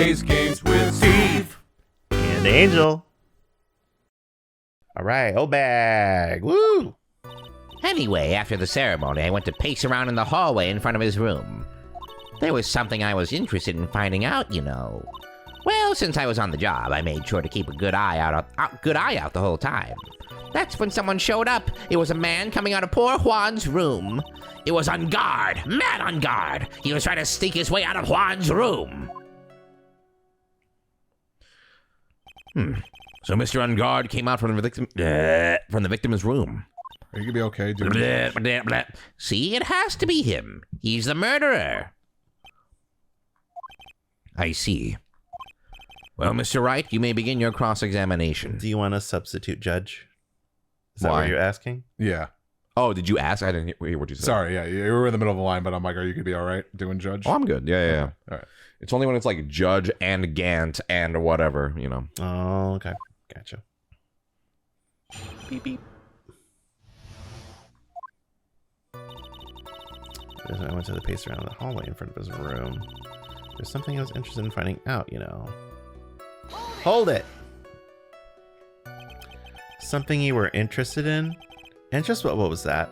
plays games with Steve and Angel. All right, Oldbag. Woo! Anyway, after the ceremony, I went to pace around in the hallway in front of his room. There was something I was interested in finding out, you know. Well, since I was on the job, I made sure to keep a good eye out the whole time. That's when someone showed up. It was a man coming out of poor Juan's room. It was on guard, mad on guard. He was trying to sneak his way out of Juan's room. So Mr. On Guard came out from the victim's room. Are you gonna be okay, dude? See, it has to be him. He's the murderer. I see. Well, Mr. Wright, you may begin your cross-examination. Do you want a substitute judge? Is that Why? what you're asking? Yeah. Oh, did you ask? I didn't hear what you said. Sorry, yeah, you were in the middle of the line, but I'm like, are you gonna be all right doing judge? Oh, I'm good. Yeah. All right. It's only when it's like judge and Gant and whatever, you know. Oh, okay. Gotcha. Beep, beep. I went to the pace around the hallway in front of his room. There's something I was interested in finding out, you know. Hold it! Something you were interested in? And just what was that?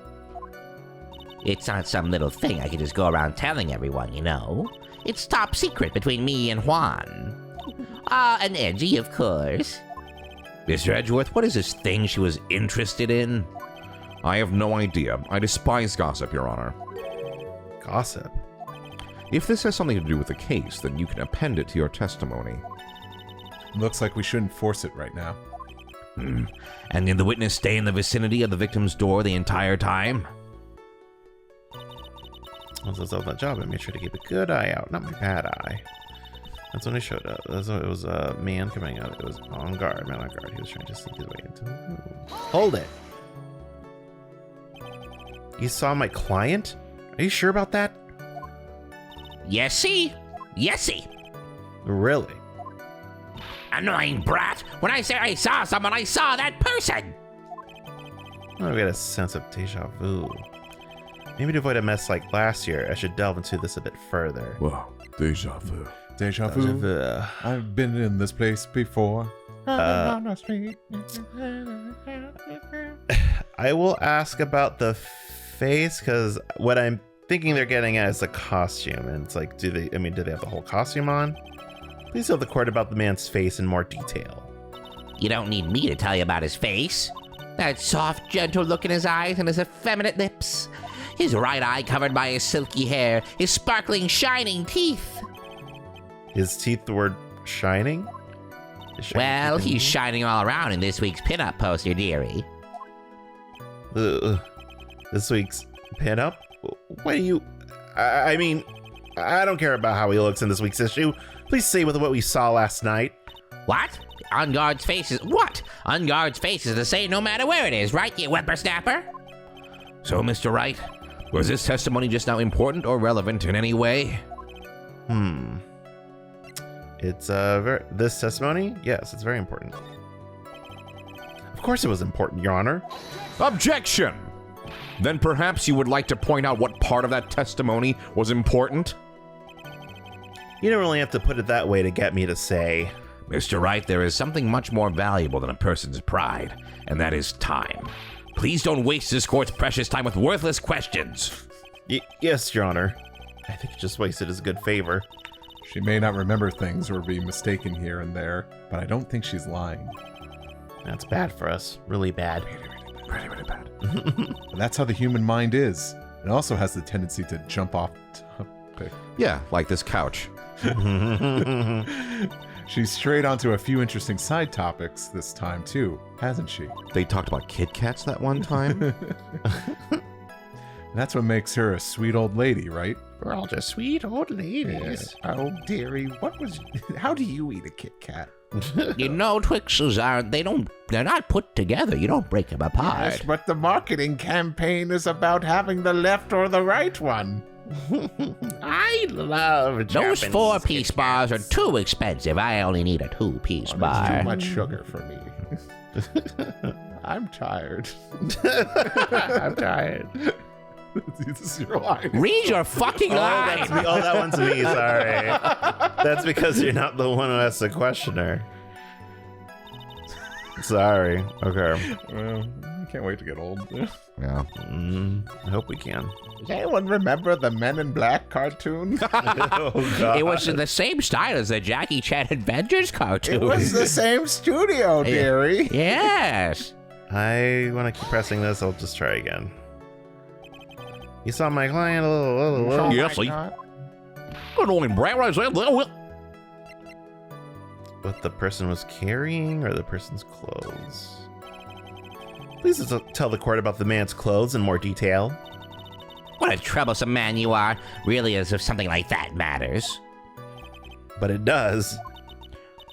It's not some little thing I could just go around telling everyone, you know. It's top secret between me and Juan. And Edgy, of course. Mr. Edgeworth, what is this thing she was interested in? I have no idea. I despise gossip, Your Honor. Gossip? If this has something to do with the case, then you can append it to your testimony. Looks like we shouldn't force it right now. And did the witness stay in the vicinity of the victim's door the entire time? Once I was on that job, I made sure to keep a good eye out, not my bad eye. That's when he showed up. It was a man coming out. It was on guard, man on guard. He was trying to sneak his way into the room. Hold it! You saw my client? Are you sure about that? Yesy? Yesy. Really? Annoying brat. When I say I saw someone, I saw that person. Oh, we got a sense of deja vu. Maybe to avoid a mess like last year, I should delve into this a bit further. Whoa, deja vu. Deja vu. I've been in this place before. I will ask about the face, because what I'm thinking they're getting at is the costume. And it's like, do they have the whole costume on? Please tell the court about the man's face in more detail. You don't need me to tell you about his face. That soft, gentle look in his eyes and his effeminate lips. His right eye covered by his silky hair. His sparkling, shining teeth. His teeth were shining? Well, he's shining all around in this week's pinup poster, dearie. This week's pinup? What do you... I mean, I don't care about how he looks in this week's issue. Please say with what we saw last night. What? On guard's face is... What? On guard's face is the same no matter where it is, right, you whippersnapper? So, Mr. Wright, was this testimony just now important or relevant in any way? It's this testimony? Yes, it's very important. Of course it was important, Your Honor. Objection! Then perhaps you would like to point out what part of that testimony was important? You don't really have to put it that way to get me to say. Mr. Wright, there is something much more valuable than a person's pride, and that is time. Please don't waste this court's precious time with worthless questions. Yes, Your Honor. I think you just wasted his good favor. She may not remember things or be mistaken here and there, but I don't think she's lying. That's bad for us. Really bad. Really bad. And that's how the human mind is. It also has the tendency to jump off topic. Yeah, like this couch. She's strayed onto a few interesting side topics this time, too, hasn't she? They talked about Kit Kats that one time? That's what makes her a sweet old lady, right? We're all just sweet old ladies. Oh, dearie, how do you eat a Kit Kat? You know, Twixes they're not put together. You don't break them apart. Yes, but the marketing campaign is about having the left or the right one. I love Those Japanese 4-piece bars are too expensive. I only need a 2-piece It's bar. too much sugar for me. I'm tired. I'm tired. This is your line. Read your fucking line. That's me. Oh, that one's me. Sorry. That's because you're not the one who asked the questioner. Sorry. Okay. Well, I can't wait to get old. Yeah. I hope we can. Does anyone remember the Men in Black cartoon? Oh, God. It was in the same style as the Jackie Chan Adventures cartoon. It was the same studio, dearie. Yes. I want to keep pressing this. I'll just try again. You saw my client a little. Yes, good morning, Brad. What the person was carrying or the person's clothes? Please tell the court about the man's clothes in more detail. What a troublesome man you are. Really, as if something like that matters. But it does.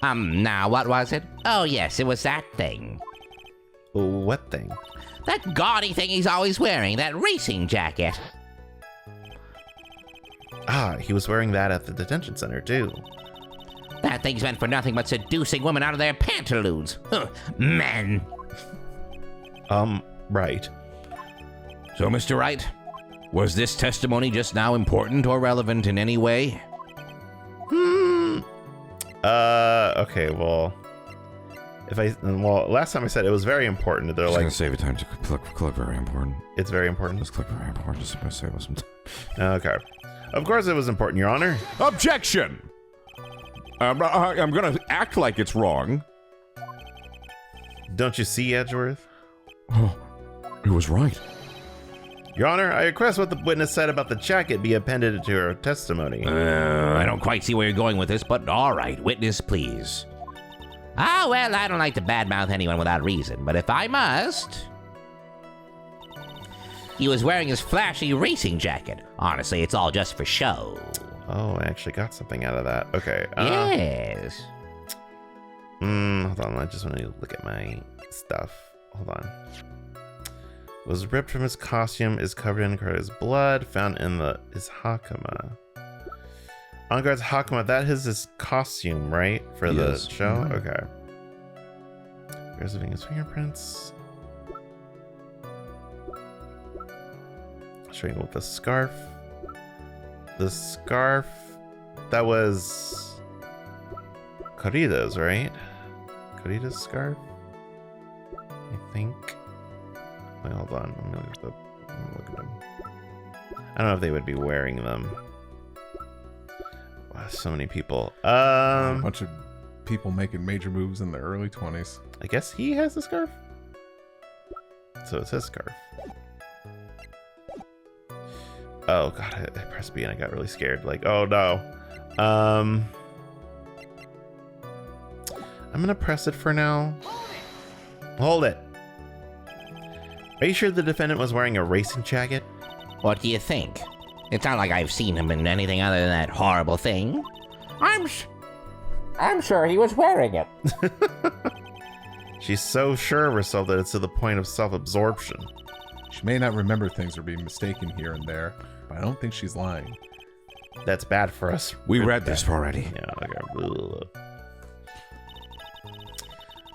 Now, what was it? Oh, yes, it was that thing. What thing? That gaudy thing he's always wearing, that racing jacket. Ah, he was wearing that at the detention center, too. That thing's meant for nothing but seducing women out of their pantaloons. Huh, men. Right. So, Mr. Wright, was this testimony just now important or relevant in any way? Okay, well... last time I said it was very important. They're Just like... gonna save you time to click very important. It's very important? Just click very important. Just gonna save us some time. Okay. Of course it was important, Your Honor. Objection! I'm gonna act like it's wrong. Don't you see, Edgeworth? Oh, it was right. Your Honor, I request what the witness said about the jacket be appended to her testimony. I don't quite see where you're going with this, but all right, witness, please. Ah, well, I don't like to badmouth anyone without reason, but if I must... He was wearing his flashy racing jacket. Honestly, it's all just for show. Oh, I actually got something out of that. Okay. Yes. Hold on, I just want to look at my stuff. Hold on. Was ripped from his costume, is covered in his blood, found in his hakama. On guard's hakama, that is his costume, right? For the show? Okay. Preserving his fingerprints. Showing with the scarf. The scarf, that was Corrida's, right? Corrida's scarf? I think. Wait, hold on. I'm gonna look at them. I don't know if they would be wearing them. Wow, so many people. A bunch of people making major moves in their early 20s. I guess he has the scarf. So it's his scarf. Oh god, I pressed B and I got really scared. Like, oh no. I'm gonna press it for now. Hold it. Are you sure the defendant was wearing a racing jacket? What do you think? It's not like I've seen him in anything other than that horrible thing. I'm sure he was wearing it. She's so sure of herself that it's to the point of self-absorption. She may not remember things or be mistaken here and there, but I don't think she's lying. That's bad for us. We read this already. Yeah, okay.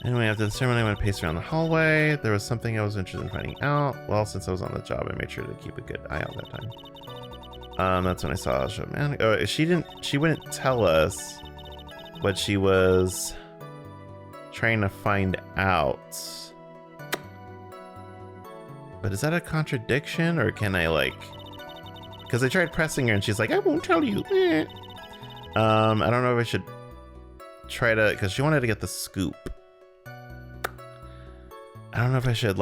Anyway, after the ceremony, I went to pace around the hallway. There was something I was interested in finding out. Well, since I was on the job, I made sure to keep a good eye out that time. That's when I saw the man. Oh, she wouldn't tell us what she was trying to find out. But is that a contradiction, or can I because I tried pressing her and she's like, I won't tell you. I don't know if I should try to, because she wanted to get the scoop. I don't know if I should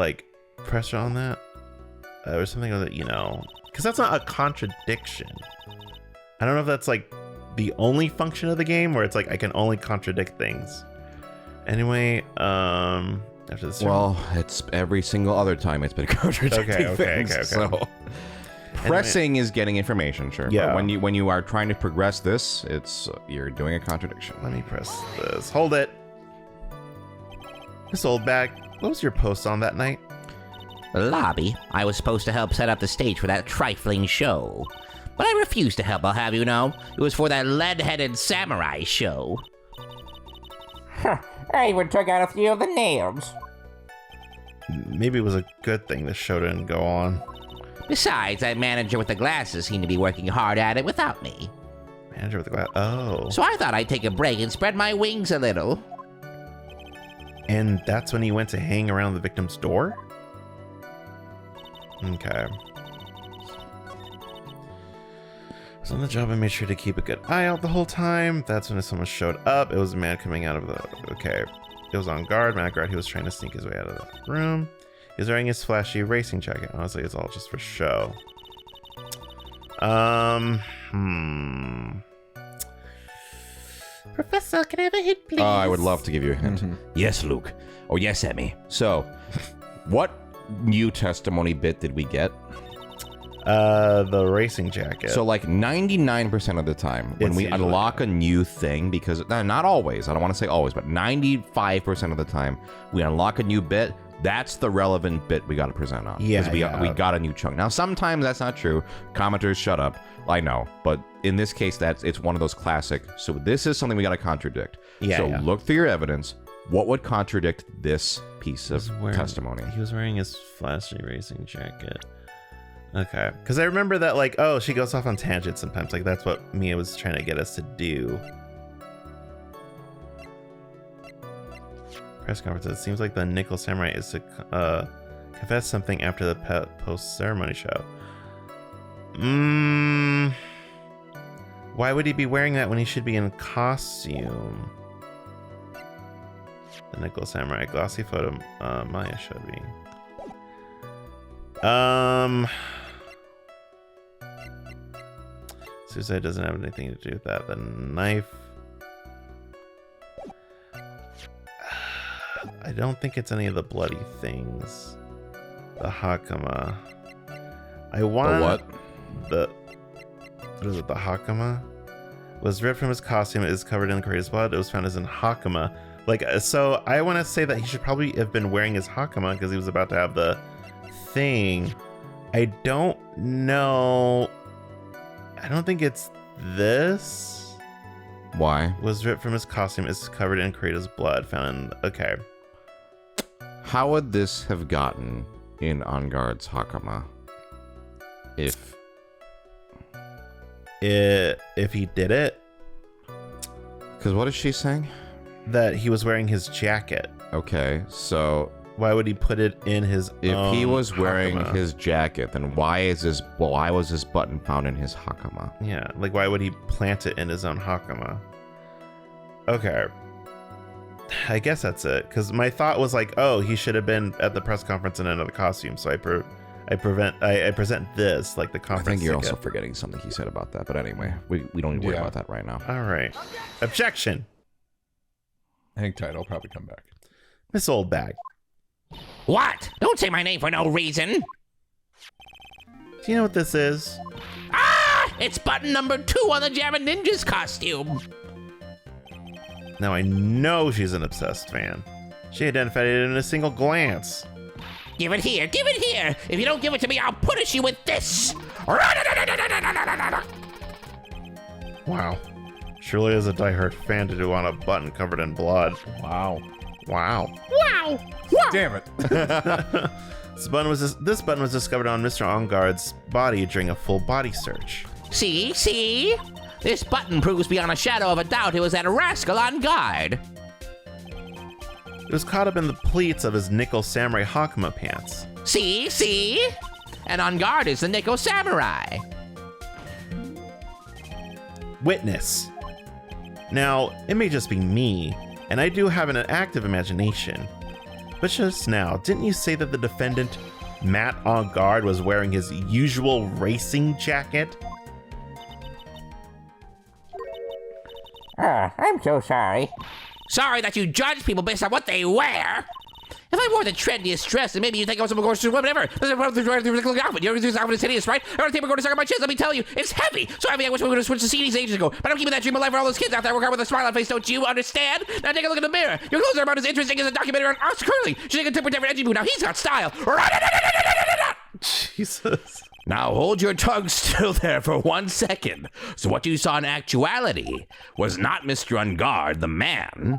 press her on that or something like that, because that's not a contradiction. I don't know if that's the only function of the game where it's I can only contradict things. Anyway, after this. Well, it's every single other time it's been contradicting things. Okay. So pressing is getting information, sure. Yeah. But when you are trying to progress this, you're doing a contradiction. Let me press this. Hold it. Miss Oldbag, what was your post on that night? Lobby. I was supposed to help set up the stage for that trifling show. But I refused to help, I'll have you know. It was for that lead-headed samurai show. I even took out a few of the nails. Maybe it was a good thing the show didn't go on. Besides, that manager with the glasses seemed to be working hard at it without me. Manager with the glass. Oh. So I thought I'd take a break and spread my wings a little. And that's when he went to hang around the victim's door? Okay. So on the job, I made sure to keep a good eye out the whole time. That's when someone showed up. It was a man coming out of the... Okay. It was on guard. Man on guard. He was trying to sneak his way out of the room. He was wearing his flashy racing jacket. Honestly, it's all just for show. Professor, can I have a hint, please? I would love to give you a hint. Yes, Luke. Or yes, Emmy. So, what new testimony bit did we get? The racing jacket. So, like 99% of the time, when It's we usually unlock a new thing, because not always, I don't want to say always, but 95% of the time, we unlock a new bit. That's the relevant bit we got to present on. Yeah, 'Cause we got a new chunk. Now, sometimes that's not true. Commenters, shut up. I know, but in this case, it's one of those classic. So this is something we got to contradict. Yeah, So yeah. look through your evidence. What would contradict this piece of testimony? He was wearing his flashy racing jacket. Okay. Because I remember that, like, oh, she goes off on tangents sometimes. Like, that's what Mia was trying to get us to do. Press conference. It seems like the Nickel Samurai is to confess something after the post-ceremony show. Why would he be wearing that when he should be in costume? The Nickel Samurai glossy photo Maya showed me. Suicide doesn't have anything to do with that. The knife. I don't think it's any of the bloody things. The Hakama. I want The what? What is it? The Hakama was ripped from his costume. It is covered in Korea's blood. It was found as in Hakama. Like, so I want to say that he should probably have been wearing his Hakama because he was about to have the thing. I don't know. I don't think it's this. Why? Was ripped from his costume. Is covered in Korea's blood. Found in... Okay. How would this have gotten in On Guard's Hakama? If he did it, because what is she saying? that he was wearing his jacket. Okay, so Why would he put it in his if he was wearing Hakama? his jacket, then why was this button found in his Hakama? Yeah, like why would he plant it in his own Hakama? Okay. I guess that's it. Because my thought was like, oh, he should have been at the press conference in another costume. So I present this, like the I conference think you're ticket. also forgetting something he said about that. But anyway, we don't need to worry Yeah. about that right now. All right. Objection. Hang tight, I'll probably come back. Miss Oldbag. What? Don't say my name for no reason. Do you know what this is? Ah! It's button number 2 on the Jammin' Ninjas costume. Now I know she's an obsessed fan. She identified it in a single glance. Give it here. Give it here. If you don't give it to me, I'll punish you with this. Wow. Surely is a diehard fan to do on a button covered in blood. Wow. Wow. Wow. Damn it. This button was discovered on Mr. Onguard's body during a full body search. See? This button proves beyond a shadow of a doubt it was that rascal on guard. It was caught up in the pleats of his Nickel Samurai Hakama pants. See? And on guard is the Nickel Samurai. Witness. Now, it may just be me, and I do have an active imagination. But just now, didn't you say that the defendant, Matt Onguard, was wearing his usual racing jacket? I'm so sorry. Sorry that you judge people based on what they wear. If I wore the trendiest dress, then maybe you'd think I was some gorgeous woman ever. This outfit. You ever think this outfit is hideous, right? I don't think we're going to suck on my chest. Let me tell you, it's heavy. So heavy, I wish we would have switched to CDs ages ago. But I'm keeping that dream alive for all those kids out there working with a smile on face. Don't you understand? Now take a look in the mirror. Your clothes are about as interesting as a documentary on Oscar Curly. She's a temper edgy boo. Now he's got style. Jesus. Now hold your tongue still there for 1 second. So what you saw in actuality was not Mr. Onguard, the man,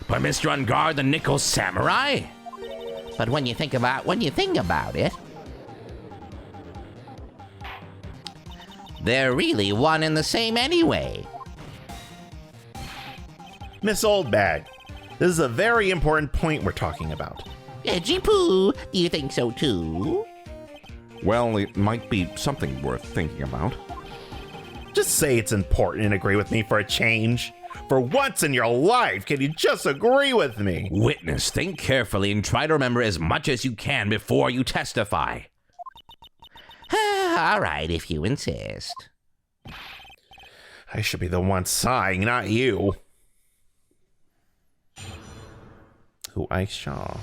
but Mr. Onguard, the Nickel Samurai? But when you think about it, They're really one and the same anyway. Miss Oldbag, this is a very important point we're talking about. Edgy Poo, do you think so too? Well, it might be something worth thinking about. Just say it's important and agree with me for a change. For once in your life, can you just agree with me? Witness, think carefully and try to remember as much as you can before you testify. All right, if you insist. I should be the one sighing, not you. Who I saw.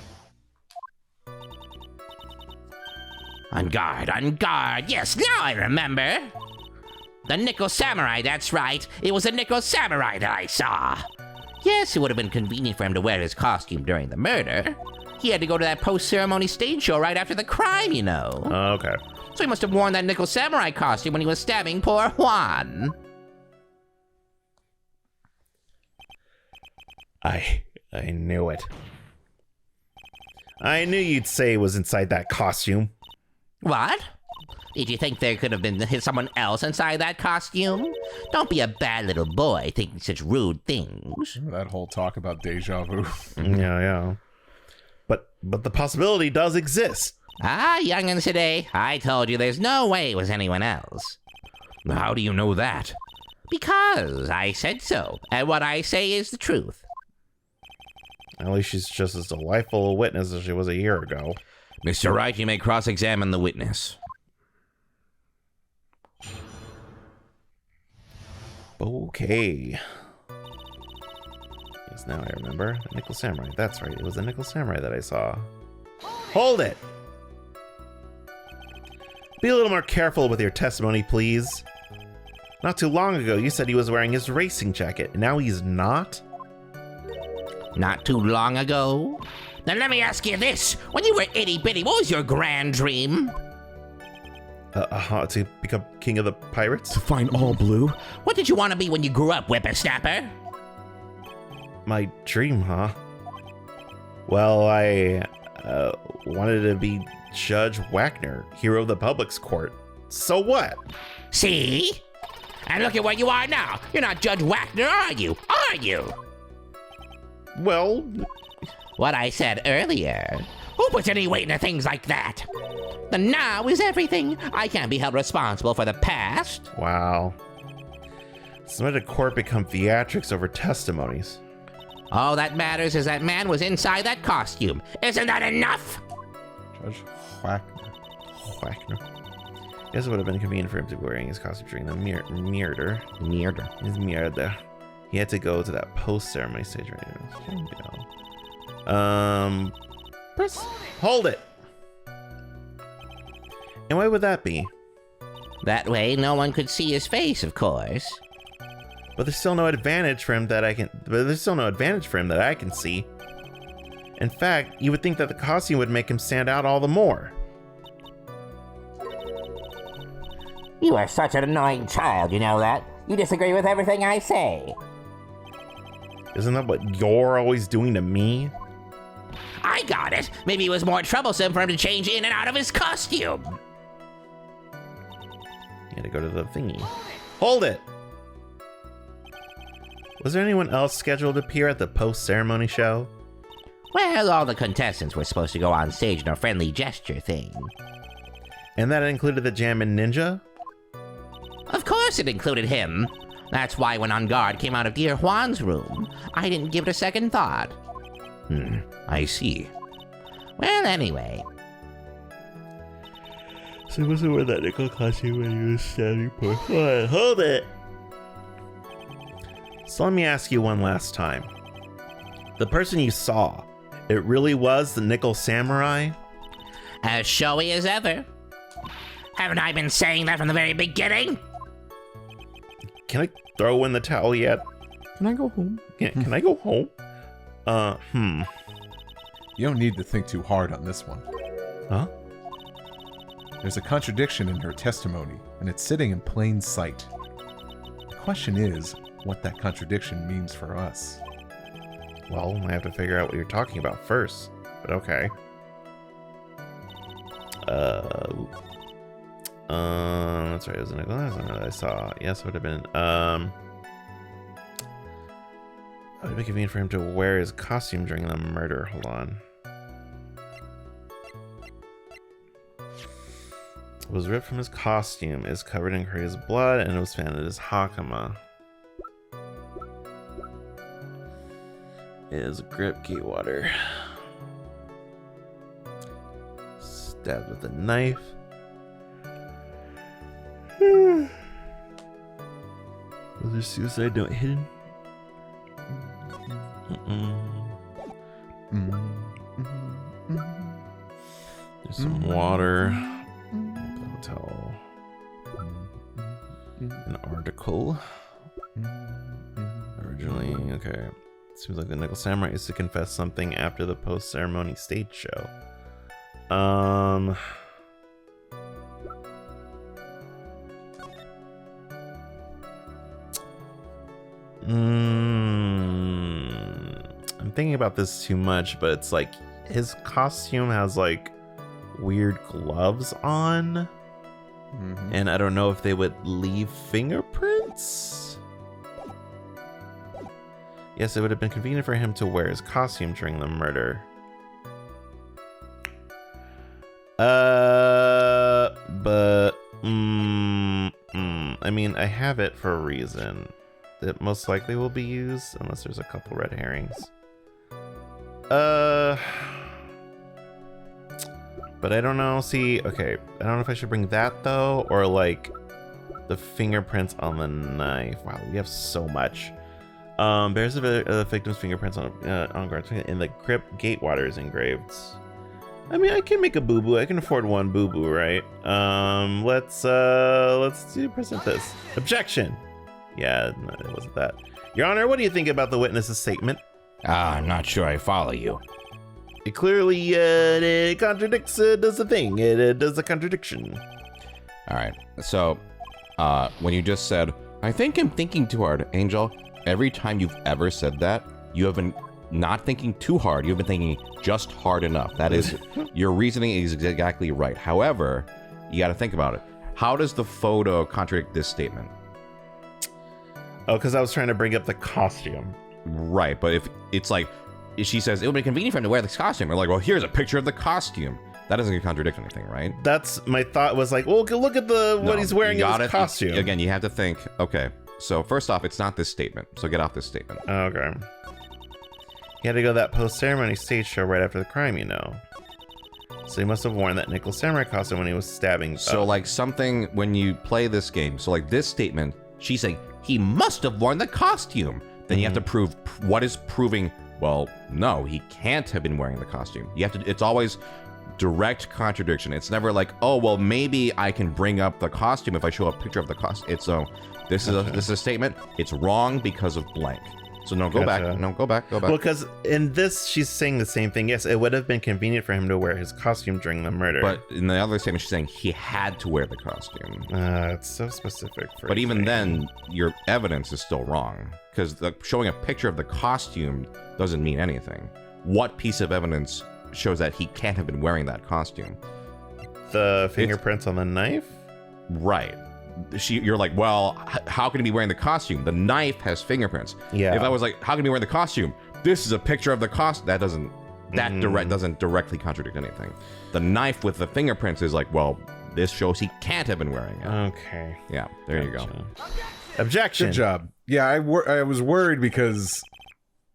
On guard, on guard. Yes, now I remember. The Nickel Samurai, that's right. It was a Nickel Samurai that I saw. Yes, it would have been convenient for him to wear his costume during the murder. He had to go to that post-ceremony stage show right after the crime, you know. Okay. So he must have worn that Nickel Samurai costume when he was stabbing poor Juan. I knew it. I knew you'd say it was inside that costume. What? Did you think there could have been someone else inside that costume? Don't be a bad little boy thinking such rude things. Remember that whole talk about deja vu? Yeah. But the possibility does exist. Ah, young'uns today, I told you there's no way it was anyone else. How do you know that? Because I said so, and what I say is the truth. At least she's just as delightful a witness as she was a year ago. Mr. Wright, you may cross-examine the witness. Okay. Yes, now I remember. The Nickel Samurai. That's right. It was the Nickel Samurai that I saw. Hold it! Be a little more careful with your testimony, please. Not too long ago, you said he was wearing his racing jacket, and now he's not? Not too long ago? Then let me ask you this. When you were itty-bitty, what was your grand dream? To become king of the pirates? To find all blue? What did you want to be when you grew up, whippersnapper? My dream, huh? Well, I wanted to be Judge Wagner, hero of the public's court. So what? See? And look at where you are now. You're not Judge Wagner, are you? Are you? Well, What I said earlier. Who puts any weight into things like that? The now is everything. I can't be held responsible for the past. wow. So why did court become theatrics over testimonies? All that matters is that man was inside that costume. Isn't that enough? Judge Whackner. Wagner. Guess it would have been convenient for him to be wearing his costume during the murder. His murder. He had to go to that post-ceremony stage right now. Hold it! And why would that be? That way, no one could see his face, of course. But there's still no advantage for him that I can see. In fact, you would think that the costume would make him stand out all the more. You are such an annoying child, you know that? You disagree with everything I say. Isn't that what you're always doing to me? I got it. Maybe it was more troublesome for him to change in and out of his costume. You had to go to the thingy. Hold it! Was there anyone else scheduled to appear at the post-ceremony show? Well, all the contestants were supposed to go on stage in a friendly gesture thing. And that included the Jammin' Ninja? Of course it included him. That's why when On Guard came out of dear Juan's room, I didn't give it a second thought. I see. Well, anyway. So he wasn't wearing that nickel costume when he was standing for fun. Hold it! So let me ask you one last time. The person you saw, it really was the Nickel Samurai? As showy as ever. Haven't I been saying that from the very beginning? Can I throw in the towel yet? Can I go home? Can I go home? You don't need to think too hard on this one. Huh? There's a contradiction in her testimony, and it's sitting in plain sight. The question is, what that contradiction means for us. Well, I have to figure out what you're talking about first, but okay. That's right. It was a nickel. I saw. Yes, it would have been. It would be convenient for him to wear his costume during the murder. Hold on. It was ripped from his costume, is covered in Craig's blood, and it was found at his Hakama. It is a grip Gatewater. Stabbed with a knife. Was there suicide note hidden? There's some water. Hotel. An article. Originally, okay. Seems like the Nickel Samurai is to confess something after the post-ceremony stage show. I'm thinking about this too much, but it's like his costume has like weird gloves on. And I don't know if they would leave fingerprints. Yes, it would have been convenient for him to wear his costume during the murder. But I mean, I have it for a reason. It most likely will be used unless there's a couple red herrings. But I don't know. See, okay, I don't know if I should bring that though, or like the fingerprints on the knife. Wow, we have so much. Bears the victim's fingerprints on guard, and the crypt Gatewater is engraved. I mean, I can make a boo boo. I can afford one boo boo, right? Let's present this. Objection. Yeah, no, it wasn't that. Your Honor, what do you think about the witness's statement? I'm not sure I follow you. It clearly it contradicts, does the thing. It does the contradiction. All right. So, when you just said, I think I'm thinking too hard, Angel, every time you've ever said that, you have been not thinking too hard. You've been thinking just hard enough. That is, your reasoning is exactly right. However, you got to think about it. How does the photo contradict this statement? Oh, because I was trying to bring up the costume. Right, but if it's like, if she says, it would be convenient for him to wear this costume, we're like, well, here's a picture of the costume. That doesn't contradict anything, right? That's my thought was like, well, look at what he's wearing in his costume. Again, you have to think, okay, so first off, it's not this statement. So get off this statement. Okay. He had to go to that post-ceremony stage show right after the crime, you know. So he must have worn that Nickel Samurai costume when he was stabbing. So like something, when you play this game, so like this statement, she's saying, he must have worn the costume. Then you have to prove, what is proving, well, no, he can't have been wearing the costume. You have to, it's always direct contradiction. It's never like, oh, well, maybe I can bring up the costume if I show a picture of the costume. It's so, this is a statement. It's wrong because of blank. So no, go back. No, go back. Well, because in this, she's saying the same thing. Yes, it would have been convenient for him to wear his costume during the murder. But in the other statement, she's saying he had to wear the costume. It's so specific. But even then, your evidence is still wrong. Because showing a picture of the costume doesn't mean anything. What piece of evidence shows that he can't have been wearing that costume? The fingerprints on the knife? Right. You're like, well, how can he be wearing the costume? The knife has fingerprints. Yeah. If I was like, how can he be wearing the costume? This is a picture of the costume. That doesn't doesn't directly contradict anything. The knife with the fingerprints is like, well, this shows he can't have been wearing it. Okay. Yeah. There you go. Objection. Good job. Yeah, I was worried because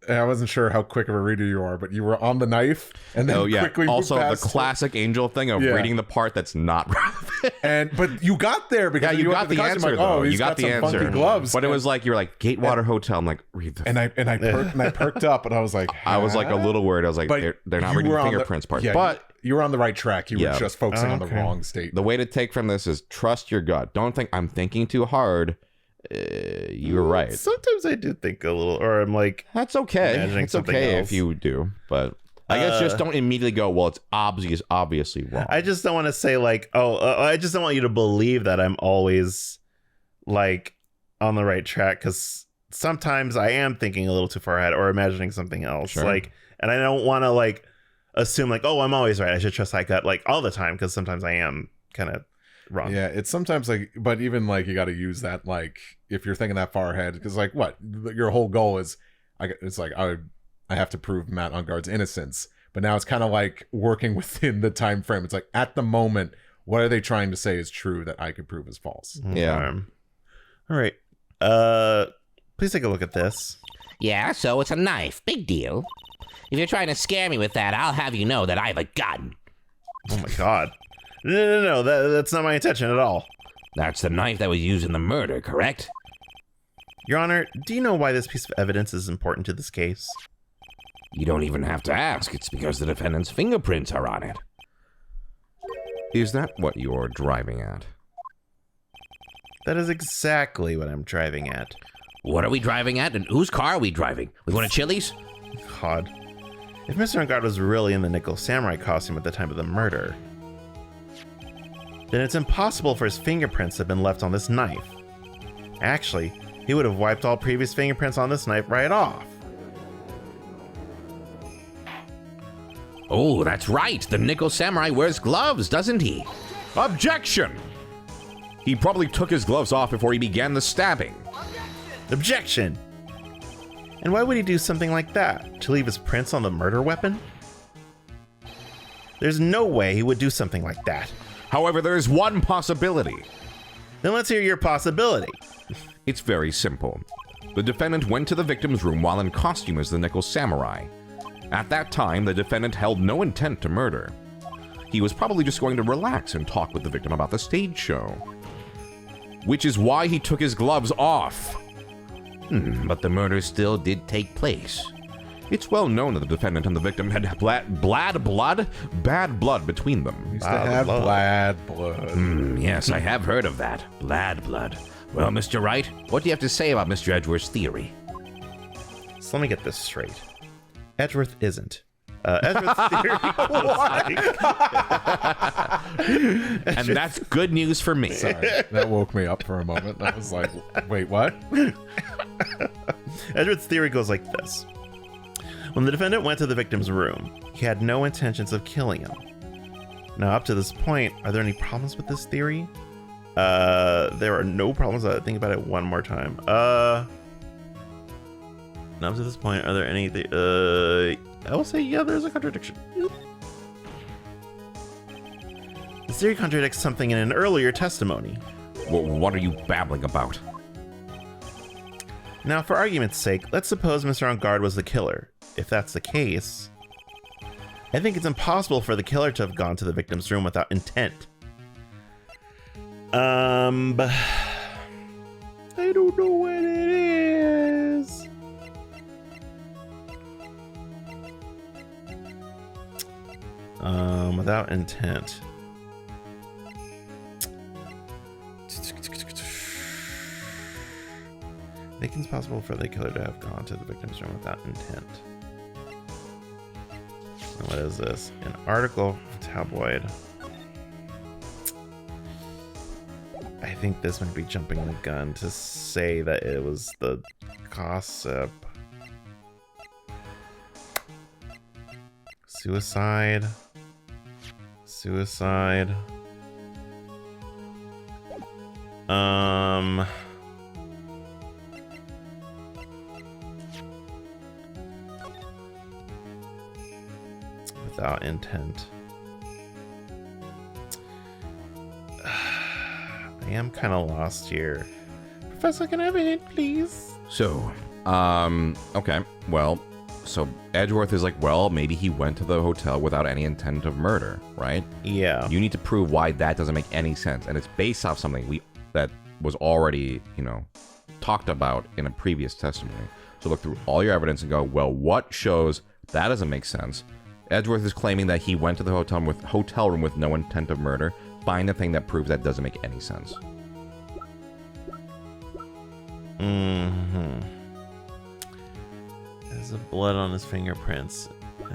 I wasn't sure how quick of a reader you are, but you were on the knife and then quickly also moved past the classic Angel thing of reading the part that's not relevant. But you got there because you got the answer. Like, oh, you got the answer. Funky gloves. But it was like, you're like, Gatewater Hotel. I'm like, read the. And I perked up, and I was like, I was like a little worried. I was like, they're not reading the fingerprints part. Yeah, but you were on the right track. You were just focusing on the wrong state. The way to take from this is trust your gut. Don't think I'm thinking too hard. You're right. Sometimes I do think a little, or I'm like, that's okay. It's okay if you do, but I guess just don't immediately go, well, it's obviously wrong. I just don't want to say like, I just don't want you to believe that I'm always like on the right track, because sometimes I am thinking a little too far ahead or imagining something else. Sure. Like, and I don't want to like assume like, oh, I'm always right. I should trust that gut like all the time, because sometimes I am kind of. wrong. Yeah, it's sometimes like, but even like you got to use that like if you're thinking that far ahead, because like what your whole goal is, it's like I have to prove Matt Engarde's innocence, but now it's kind of like working within the time frame. It's like at the moment, what are they trying to say is true that I could prove is false? Yeah. All right. Please take a look at this. Yeah, so it's a knife. Big deal. If you're trying to scare me with that, I'll have you know that I have a gun. Oh my god. No. That's not my intention at all. That's the knife that was used in the murder, correct? Your Honor, do you know why this piece of evidence is important to this case? You don't even have to ask. It's because the defendant's fingerprints are on it. Is that what you're driving at? That is exactly what I'm driving at. What are we driving at, and whose car are we driving? With one of Chili's? God. If Mr. Engarde was really in the Nickel Samurai costume at the time of the murder, then it's impossible for his fingerprints to have been left on this knife. Actually, he would have wiped all previous fingerprints on this knife right off. Oh, that's right. The Nickel Samurai wears gloves, doesn't he? Objection! He probably took his gloves off before he began the stabbing. Objection! And why would he do something like that? To leave his prints on the murder weapon? There's no way he would do something like that. However, there is one possibility. Then let's hear your possibility. It's very simple. The defendant went to the victim's room while in costume as the Nickel Samurai. At that time, the defendant held no intent to murder. He was probably just going to relax and talk with the victim about the stage show. Which is why he took his gloves off. But the murder still did take place. It's well known that the defendant and the victim had bad blood between them. Used to have bad blood. Yes, I have heard of that. Bad blood. Well, Mr. Wright, what do you have to say about Mr. Edgeworth's theory? So let me get this straight. Edgeworth isn't. Edgeworth's theory And that's good news for me. Sorry, that woke me up for a moment. I was like, wait, what? Edgeworth's theory goes like this. When the defendant went to the victim's room, he had no intentions of killing him. Now, up to this point, are there any problems with this theory? There are no problems. Think about it one more time. Now, up to this point, are there any... I will say, yeah, there's a contradiction. This theory contradicts something in an earlier testimony. What are you babbling about? Now, for argument's sake, let's suppose Mr. Engarde was the killer. If that's the case, I think it's impossible for the killer to have gone to the victim's room without intent. But I don't know what it is. Without intent. I think it's possible for the killer to have gone to the victim's room without intent. And what is this? An article from Tabloid. I think this might be jumping the gun to say that it was the gossip. Suicide. Without intent. I am kind of lost here. Professor, can I have a hint, please? So, okay, well, so Edgeworth is like, well, maybe he went to the hotel without any intent of murder, right? Yeah. You need to prove why that doesn't make any sense, and it's based off something that was already, talked about in a previous testimony. So look through all your evidence and go, well, what shows that doesn't make sense? Edgeworth is claiming that he went to the hotel room with no intent of murder. Find the thing that proves that doesn't make any sense. There's a blood on his fingerprints. It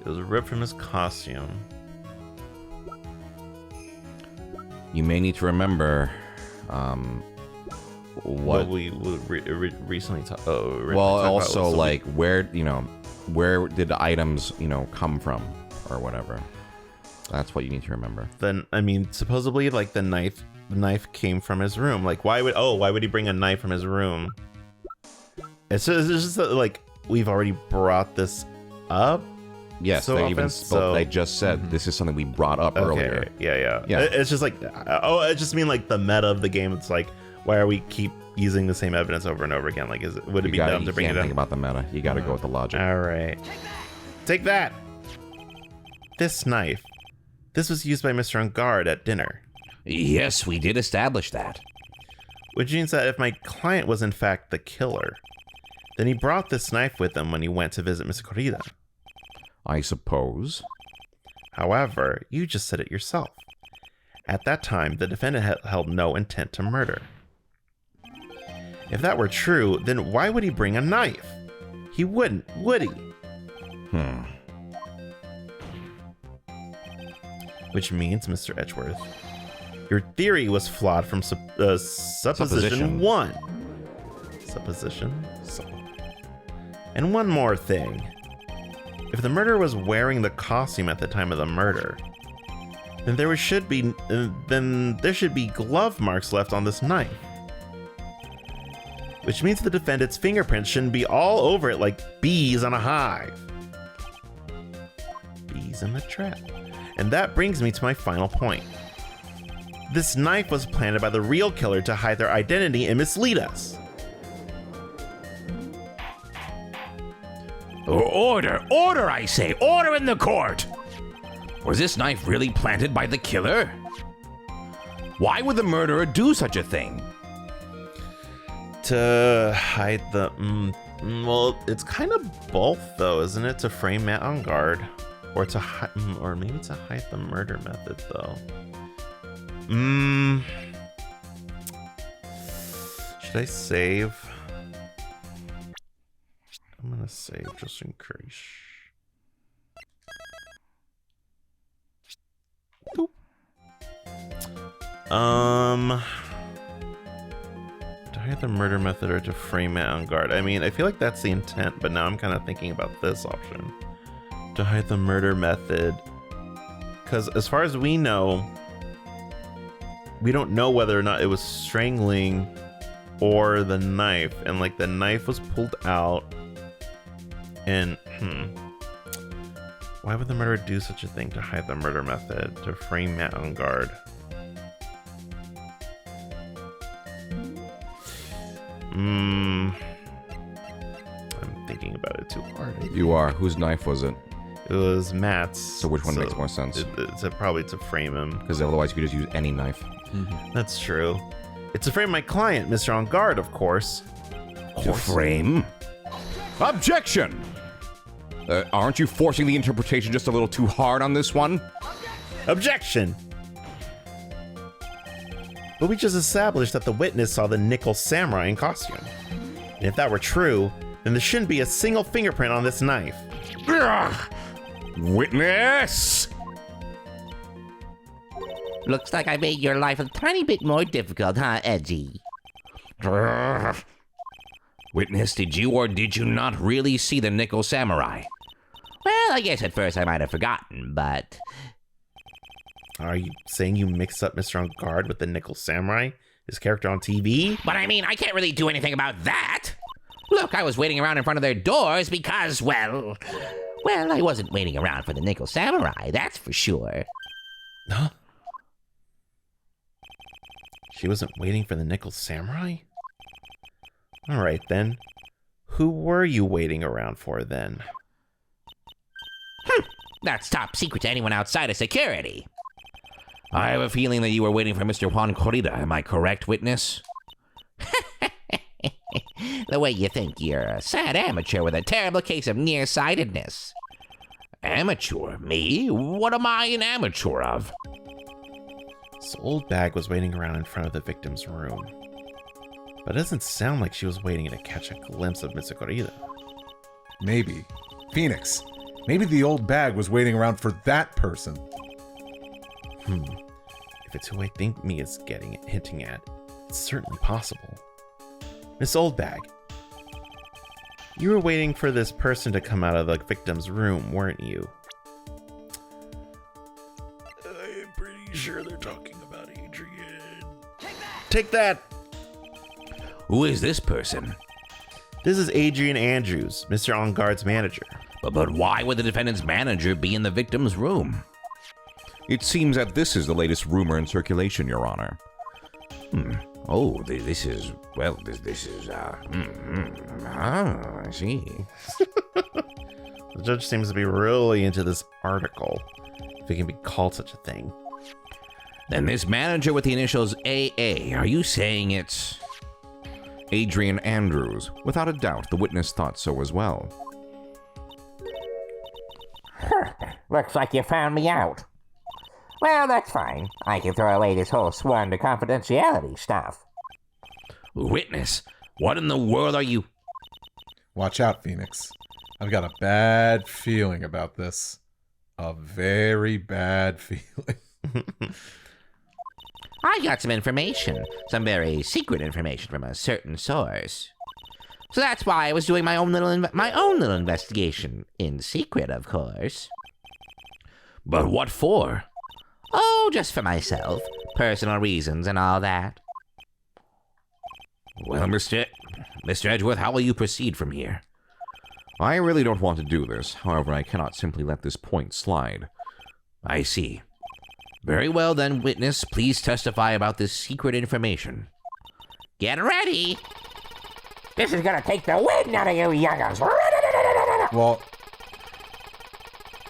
was ripped from his costume. You may need to remember what we recently talked. Well, also like where did the items come from or whatever. That's what you need to remember. Then, I mean, supposedly, like, the knife came from his room. Like, why would he bring a knife from his room? It's just that, like, we've already brought this up. Yes, so they often, even spoke. They just said this is something we brought up earlier. Yeah. Yeah. It's just like, I just mean like the meta of the game. It's like, why are we keep using the same evidence over and over again? Like, would it be dumb to bring it You can't up? think about the meta. You got to go with the logic. All right. Take that. This knife. This was used by Mr. On Guard at dinner. Yes, we did establish that. Which means that if my client was in fact the killer, then he brought this knife with him when he went to visit Miss Corrida. I suppose. However, you just said it yourself. At that time, the defendant held no intent to murder. If that were true, then why would he bring a knife? He wouldn't, would he? Which means, Mr. Edgeworth, your theory was flawed from supposition 1. Supposition? And one more thing. If the murderer was wearing the costume at the time of the murder, then there should be glove marks left on this knife. Which means the defendant's fingerprints shouldn't be all over it like bees on a hive. Bees in the trap. And that brings me to my final point. This knife was planted by the real killer to hide their identity and mislead us. Order! Order, I say! Order in the court! Was this knife really planted by the killer? Why would the murderer do such a thing? To hide the... well, it's kind of both, though, isn't it? To frame Matt on guard. Or to or maybe to hide the murder method, though. Should I save? I'm gonna save just in case. Boop. To hide the murder method or to frame Matt on guard. I mean, I feel like that's the intent, but now I'm kind of thinking about this option. To hide the murder method. Because as far as we know, we don't know whether or not it was strangling or the knife. And like the knife was pulled out. And why would the murderer do such a thing to hide the murder method? To frame Matt on guard. I'm thinking about it too hard. You are. Whose knife was it? It was Matt's. So which one makes more sense? It's probably to frame him. Because otherwise you could just use any knife. That's true. It's to frame my client, Mr. On Guard, of course. To frame? Objection! Aren't you forcing the interpretation just a little too hard on this one? Objection! But we just established that the witness saw the nickel samurai in costume. And if that were true, then there shouldn't be a single fingerprint on this knife. Ugh. Witness! Looks like I made your life a tiny bit more difficult, huh, Edgy? Ugh. Witness, did you or did you not really see the nickel samurai? Well, I guess at first I might have forgotten, but... Are you saying you mixed up Mr. On Guard with the nickel samurai? His character on TV? But I mean, I can't really do anything about that. Look, I was waiting around in front of their doors because, well, I wasn't waiting around for the nickel samurai, that's for sure. Huh? She wasn't waiting for the nickel samurai? Alright then. Who were you waiting around for then? That's top secret to anyone outside of security. I have a feeling that you were waiting for Mr. Juan Corrida. Am I correct, witness? The way you think, you're a sad amateur with a terrible case of nearsightedness. Amateur? Me? What am I an amateur of? So Oldbag was waiting around in front of the victim's room. But it doesn't sound like she was waiting to catch a glimpse of Miss Corrida. Maybe. Phoenix. Maybe the old bag was waiting around for that person. If it's who I think me is hinting at, it's certainly possible. Miss Oldbag, you were waiting for this person to come out of the victim's room, weren't you? take that. Who is this person? This is Adrian Andrews, Mr. On Guard's manager. But why would the defendant's manager be in the victim's room? It seems that this is the latest rumor in circulation, Your Honor. Oh, this is, well, this is, I see. The judge seems to be really into this article, if it can be called such a thing. Then this manager with the initials AA, are you saying it's... Adrian Andrews. Without a doubt, the witness thought so as well. Looks like you found me out. Well, that's fine. I can throw away this whole sworn to confidentiality stuff. Witness, what in the world are you... Watch out, Phoenix. I've got a bad feeling about this. A very bad feeling. I got some information, some very secret information from a certain source. So that's why I was doing my own little investigation, in secret, of course. But what for? Oh, just for myself, personal reasons and all that. Well, Mr. Edgeworth, how will you proceed from here? I really don't want to do this. However, I cannot simply let this point slide. I see. Very well then, witness, please testify about this secret information. Get ready! This is gonna take the wind out of you young'uns! Well,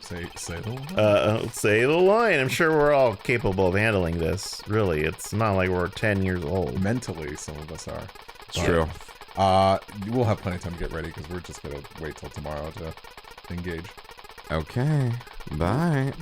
say the line. Say the line. I'm sure we're all capable of handling this. Really, it's not like we're 10 years old. Mentally, some of us are. It's true. We'll have plenty of time to get ready because we're just gonna wait till tomorrow to engage. Okay. Bye.